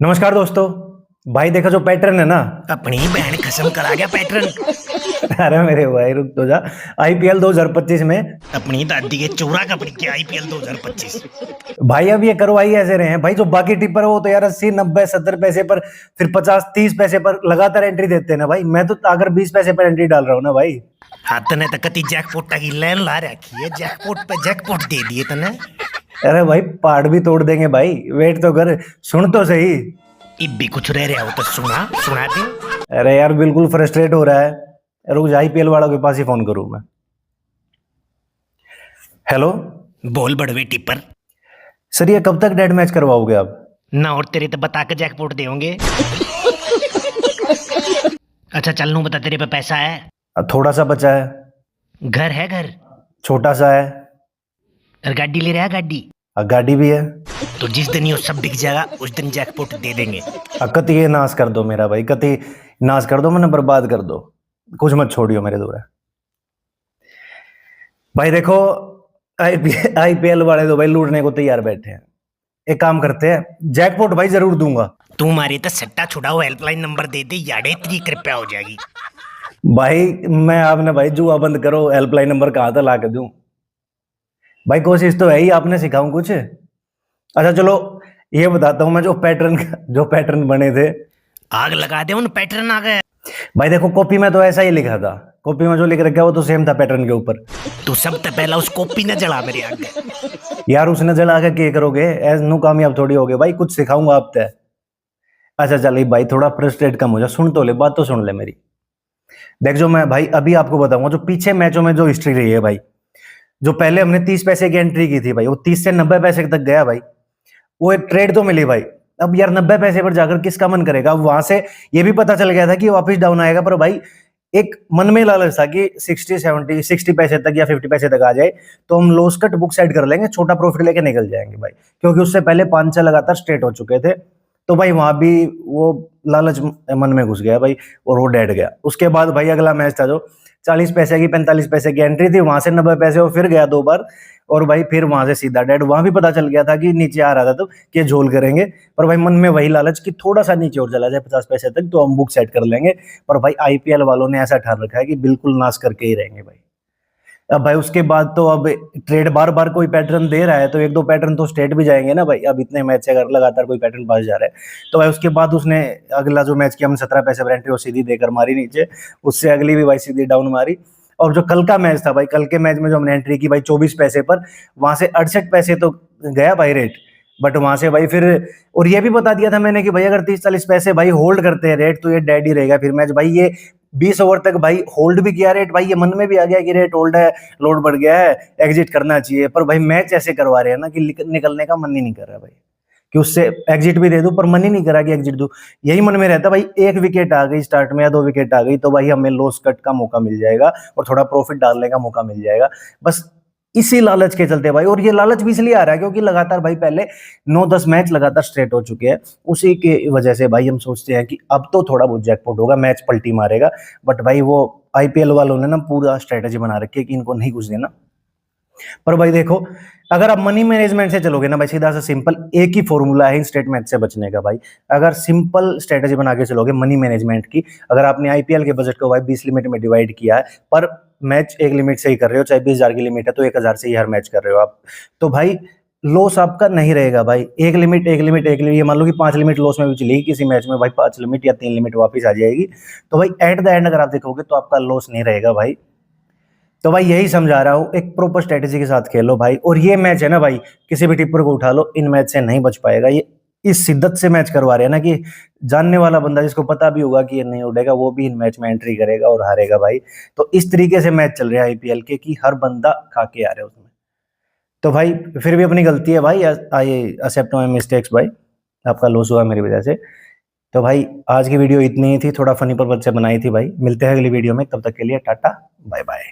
नमस्कार दोस्तों। भाई देखा जो पैटर्न है ना। अपनी बहन कसम करा गया पैटर्न। अरे मेरे भाई रुक तो जा। आईपीएल 2025 में अपनी दादी के चोरा कपड़ी के आईपीएल 2025। भाई अब ये करवाई ऐसे रहे हैं भाई, जो बाकी टिप्पर है वो तो यार 80 90 70 पैसे पर, फिर 50 30 पैसे पर लगातार एंट्री देते हैं ना भाई। मैं तो अगर 20 पैसे पर एंट्री डाल रहा हूँ ना भाई। हाथ ने तक कती जैकपॉट की लाइन ला रखी है, जैकपॉट पे जैकपॉट दे दिए तने। अरे भाई पहाड़ भी तोड़ देंगे भाई, वेट तो कर, सुन तो सही। इब भी कुछ रह रहा हो तो सुना दे। अरे यार बिल्कुल फ्रस्ट्रेट हो रहा है। रुक आईपीएल वालों के पास ही फोन करूं मैं। हेलो। बोल बड़वे टिप्पर। सर ये कब तक डेड मैच करवाओगे आप? ना और तेरे तो बता के जैकपॉट देंगे। अच्छा चल नू बता, तेरे पे पैसा है? थोड़ा सा बचा है। घर है? घर छोटा सा है। और गाड़ी ले रहा है? गाड़ी गाड़ी भी है। तो जिस दिन ये सब बिक जाएगा उस दिन जैकपॉट दे देंगे। कति ये नाश कर दो मेरा भाई, कति नाश कर दो, मैंने बर्बाद कर दो, कुछ मत छोड़ियो मेरे दूर है भाई। देखो आईपीएल वाले तो भाई लूटने को तैयार बैठे हैं। एक काम करते हैं, जैकपॉट भाई जरूर दूंगा। तू मारे तो सट्टा छुड़ाओ हेल्पलाइन नंबर दे दे, याडे तेरी कृपया हो जाएगी। भाई मैं आपने भाई जुआ बंद करो, हेल्पलाइन नंबर कहाँ तक ला के दूं भाई? कोशिश तो है ही, आपने सिखाऊं कुछ। अच्छा चलो ये बताता हूं मैं, जो पैटर्न बने थे। आग लगा दे उन पैटर्न आ गए। भाई देखो कॉपी में तो ऐसा ही लिखा था, कॉपी में जो लिख रखा है वो तो सेम था पैटर्न के ऊपर। तू सब तो पहला उस कॉपी न जला मेरे आगे। यार उसने जला के क्या करोगे, ऐसे नु कामयाब थोड़ी होगे भाई, कुछ सिखाऊंगा आप तय। अच्छा चल भाई थोड़ा फ्रस्ट्रेट कम हो जा, सुन तो ले, बात तो सुन ले मेरी। देख जो मैं भाई अभी आपको बताऊंगा, जो पीछे मैचों में जो हिस्ट्री रही है भाई, जो पहले हमने 30 पैसे की एंट्री की थी भाई, वो 30 से 90 पैसे तक गया भाई, वो एक ट्रेड तो मिली भाई। अब यार 90 पैसे पर जाकर किसका मन करेगा? अब वहां से ये भी पता चल गया था कि वापस डाउन आएगा, पर भाई एक मन में लालच था कि 60 पैसे तक या 50 पैसे तक आ जाए तो हम लॉस कट बुक साइड कर लेंगे, छोटा प्रॉफिट लेके निकल जाएंगे भाई, क्योंकि उससे पहले 5-6 लगातार स्ट्रेट हो चुके थे। तो भाई वहां भी वो लालच मन में घुस गया भाई, और वो डेड गया। उसके बाद भाई अगला मैच था जो 40 पैसे की 45 पैसे की एंट्री थी, वहां से 90 पैसे वो फिर गया 2 बार, और भाई फिर वहां से सीधा डेड। वहां भी पता चल गया था कि नीचे आ रहा था तो कि झोल करेंगे, पर भाई मन में वही लालच कि थोड़ा सा नीचे और चला जाए 50 पैसे तक तो हम बुक सेट कर लेंगे। पर भाई आईपीएल वालों ने ऐसा ठान रखा है कि बिल्कुल नाश करके ही रहेंगे भाई। अब भाई उसके बाद तो अब ट्रेड बार बार कोई पैटर्न दे रहा है तो एक दो पैटर्न तो स्टेट भी जाएंगे ना भाई। अब इतने मैच से अगर लगातार कोई पैटर्न पास जा रहा है तो भाई उसके बाद उसने अगला जो मैच किया, हम 17 पैसे पर एंट्री वो सीधी देकर मारी नीचे, उससे अगली भी भाई सीधी डाउन मारी। और जो कल का मैच था भाई, कल के मैच में जो हमने एंट्री की भाई 24 पैसे पर, वहां से 68 पैसे तो गया भाई रेट, बट वहां से भाई फिर, और ये भी बता दिया था मैंने कि भाई अगर 30-40 पैसे भाई होल्ड करते हैं रेट तो ये डेड ही रहेगा फिर मैच भाई। ये 20 ओवर तक भाई होल्ड भी किया रेट भाई, ये मन में भी आ गया कि रेट होल्ड है, लोड बढ़ गया है, एग्जिट करना चाहिए। पर भाई मैच ऐसे करवा रहे हैं ना कि निकलने का मन ही नहीं कर रहा भाई, कि उससे एग्जिट भी दे दूं, पर मन ही नहीं करा कि एग्जिट दूं। यही मन में रहता भाई, एक विकेट आ गई स्टार्ट में या 2 विकेट आ गई तो भाई हमें लॉस कट का मौका मिल जाएगा और थोड़ा प्रॉफिट डालने का मौका मिल जाएगा, बस इसी लालच के चलते भाई। और ये लालच भी इसलिए आ रहा है क्योंकि लगातार भाई पहले 9-10 मैच लगातार स्ट्रेट हो चुके हैं, उसी के वजह से भाई हम सोचते हैं कि अब तो थोड़ा बहुत जैकपॉट होगा, मैच पलटी मारेगा। बट भाई वो आईपीएल वालों ने ना पूरा स्ट्रेटेजी बना रखी है कि इनको नहीं कुछ देना। पर भाई देखो, अगर आप मनी मैनेजमेंट से चलोगे ना भाई, सीधा सा सिंपल एक ही फॉर्मूला है इन स्टेट मैच से बचने का भाई। अगर सिंपल स्ट्रेटेजी बना के चलोगे मनी मैनेजमेंट की, अगर आपने आईपीएल के बजट को भाई 20 लिमिट में डिवाइड किया है, पर मैच एक लिमिट से ही कर रहे हो, चाहे 20,000 की लिमिट है तो 1,000 से ही हर मैच कर रहे हो आप, तो भाई लॉस आपका नहीं रहेगा भाई। एक लिमिट ये मान लो कि 5 लिमिट लॉस में भी चलेगी किसी मैच में भाई, 5 लिमिट या 3 लिमिट वापस आ जाएगी, तो भाई एट द एंड अगर आप देखोगे तो आपका लॉस नहीं रहेगा भाई। तो भाई यही समझा रहा हूँ, एक प्रॉपर स्ट्रेटेजी के साथ खेलो भाई। और ये मैच है ना भाई, किसी भी टिप्पर को उठा लो, इन मैच से नहीं बच पाएगा। ये इस शिद्दत से मैच करवा रहे हैं ना कि जानने वाला बंदा जिसको पता भी होगा कि ये नहीं उड़ेगा वो भी इन मैच में एंट्री करेगा और हारेगा भाई। तो इस तरीके से मैच चल रहे हैं आईपीएल के कि हर बंदा खा के आ रहा है उसमें। तो भाई फिर भी अपनी गलती है भाई, आई एक्सेप्ट माय मिस्टेक्स भाई, आपका लॉस हुआ मेरी वजह से। तो भाई आज की वीडियो इतनी ही थी, थोड़ा फनी पर्पज से बनाई थी भाई। मिलते हैं अगली वीडियो में, तब तक के लिए टाटा बाय बाय।